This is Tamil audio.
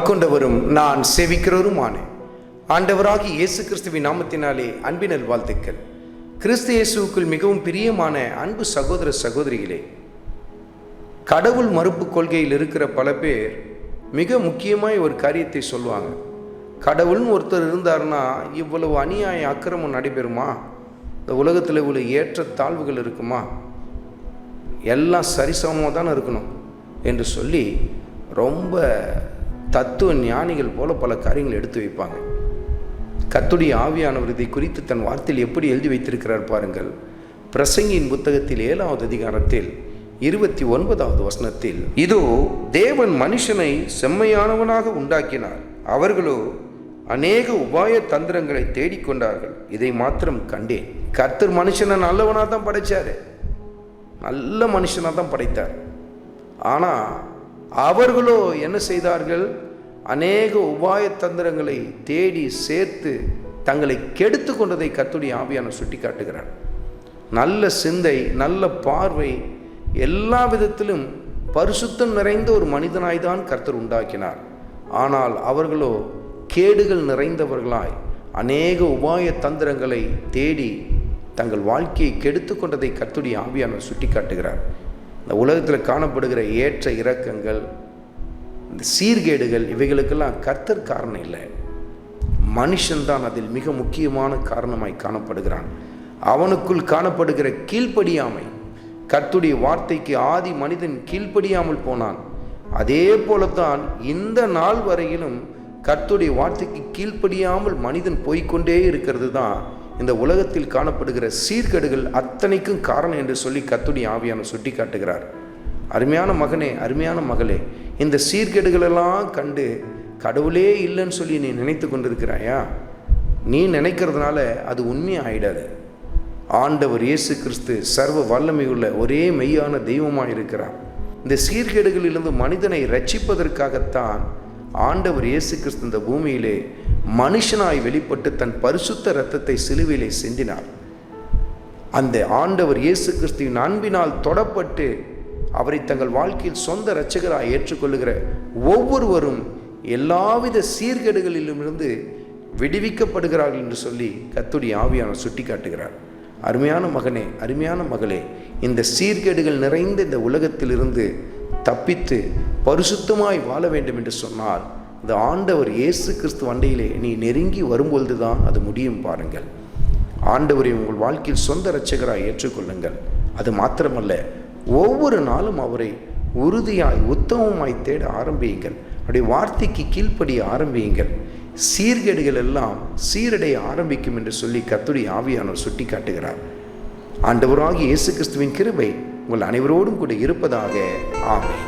ஆட்கொண்டவரும் நான் சேவிக்கிறவருமான ஆண்டவராகிய இயேசு கிறிஸ்துவின் நாமத்தினாலே அன்பினல் வாழ்த்துக்கள். கிறிஸ்து இயேசுவுக்குள் மிகவும் பிரியமான அன்பு சகோதர சகோதரிகளே, கடவுள் மறுப்பு கொள்கையில் இருக்கிற பல பேர் மிக முக்கியமாய் ஒரு காரியத்தை சொல்லுவாங்க. கடவுள்னு ஒருத்தர் இருந்தார்னா இவ்வளவு அநியாய அக்கிரமம் நடைபெறுமா? இந்த உலகத்தில் இவ்வளவு ஏற்ற தாழ்வுகள் இருக்குமா? எல்லாம் சரிசமமாக தானே இருக்கணும் என்று சொல்லி ரொம்ப தத்துவ ஞானிகள் போல பல காரியங்கள் எடுத்து வைப்பாங்க. கர்த்தருடைய ஆவியானவர் இதை குறித்து தன் வார்த்தையில் எப்படி எழுதி வைத்திருக்கிறார் பாருங்கள். பிரசங்கியின் புத்தகத்தில் 7வது அதிகாரத்தில் 29வது வசனத்தில், இதோ தேவன் மனுஷனை செம்மையானவனாக உண்டாக்கினார், அவர்களோ அநேக உபாய தந்திரங்களை தேடிக்கொண்டார்கள், இதை மாத்திரம் கண்டேன். கர்த்தர் மனுஷனை நல்லவனாக தான் படைச்சாரு, நல்ல மனுஷனாக தான் படைத்தார். ஆனால் அவர்களோ என்ன செய்தார்கள்? அநேக உபாய தந்திரங்களை தேடி சேர்த்து தங்களை கெடுத்து கொண்டதை கர்த்தருடைய ஆவியானவர் சுட்டி காட்டுகிறார். நல்ல சிந்தை, நல்ல பார்வை, எல்லா விதத்திலும் பரிசுத்தம் நிறைந்த ஒரு மனிதனாய்தான் கர்த்தர் உண்டாக்கினார். ஆனால் அவர்களோ கேடுகள் நிறைந்தவர்களாய் அநேக உபாய தந்திரங்களை தேடி தங்கள் வாழ்க்கையை கெடுத்து கொண்டதை கர்த்தருடைய ஆவியானவர் சுட்டி காட்டுகிறார். இந்த உலகத்தில் காணப்படுகிற ஏற்ற இறக்கங்கள், இந்த சீர்கேடுகள், இவைகளுக்கெல்லாம் கர்த்தர் காரணம் இல்லை, மனுஷன்தான் அதில் மிக முக்கியமான காரணமாய் காணப்படுகிறான். அவனுக்குள் காணப்படுகிற கீழ்ப்படியாமை, கர்த்தருடைய வார்த்தைக்கு ஆதி மனிதன் கீழ்ப்படியாமல் போனான். அதே போலத்தான் இந்த நாள் வரையிலும் கர்த்தருடைய வார்த்தைக்கு கீழ்ப்படியாமல் மனிதன் போய்கொண்டே இருக்கிறது தான் இந்த உலகத்தில் காணப்படுகிற சீர்கேடுகள் அத்தனைக்கும் காரணம் என்று சொல்லி கர்த்தருடைய ஆவியானவர் சுட்டி காட்டுகிறார். அருமையான மகனே, அருமையான மகளே, இந்த சீர்கேடுகளெல்லாம் கண்டு கடவுளே இல்லைன்னு சொல்லி நீ நினைத்து கொண்டிருக்கிறாயா? நீ நினைக்கிறதுனால அது உண்மையாக ஆயிடாது. ஆண்டவர் இயேசு கிறிஸ்து சர்வ வல்லமையுள்ள ஒரே மெய்யான தெய்வமாக இருக்கிறார். இந்த சீர்கேடுகளிலிருந்து மனிதனை ரட்சிப்பதற்காகத்தான் ஆண்டவர் இயேசு கிறிஸ்து இந்த பூமியிலே மனுஷனாய் வெளிப்பட்டு தன் பரிசுத்த இரத்தத்தை சிலுவையிலே சிந்தினார். அந்த ஆண்டவர் இயேசு கிறிஸ்துவின் அன்பினால் தொடப்பட்டு அவரை தங்கள் வாழ்க்கையில் சொந்த இரட்சகராய் ஏற்றுக்கொள்ளுகிற ஒவ்வொருவரும் எல்லாவித சீர்கேடுகளிலுமிருந்து விடுவிக்கப்படுகிறார்கள் என்று சொல்லி கர்த்தருடைய ஆவியானவர் சுட்டி காட்டுகிறார். அருமையான மகனே, அருமையான மகளே, இந்த சீர்கேடுகள் நிறைந்த இந்த உலகத்திலிருந்து தப்பித்து பரிசுத்தமாய் வாழ வேண்டும் என்று சொன்னால் இந்த ஆண்டவர் இயேசு கிறிஸ்து அண்டையிலே நீ நெருங்கி வரும்பொழுது தான் அது முடியும். பாருங்கள், ஆண்டவரை உங்கள் வாழ்க்கையில் சொந்த இரட்சகராய் ஏற்றுக்கொள்ளுங்கள். அது மாத்திரமல்ல, ஒவ்வொரு நாளும் அவரை உறுதியாய் உத்தமமாய் தேட ஆரம்பியுங்கள். அவருடைய வார்த்தைக்கு கீழ்ப்படிய ஆரம்பியுங்கள். சீர்கேடுகள் எல்லாம் சீரடைய ஆரம்பிக்கும் என்று சொல்லி கர்த்தருடைய ஆவியானவர் சுட்டி காட்டுகிறார். ஆண்டவராகிய இயேசு கிறிஸ்துவின் கிருபை உங்கள் அனைவரோடும் கூட இருப்பதாக. ஆமென்.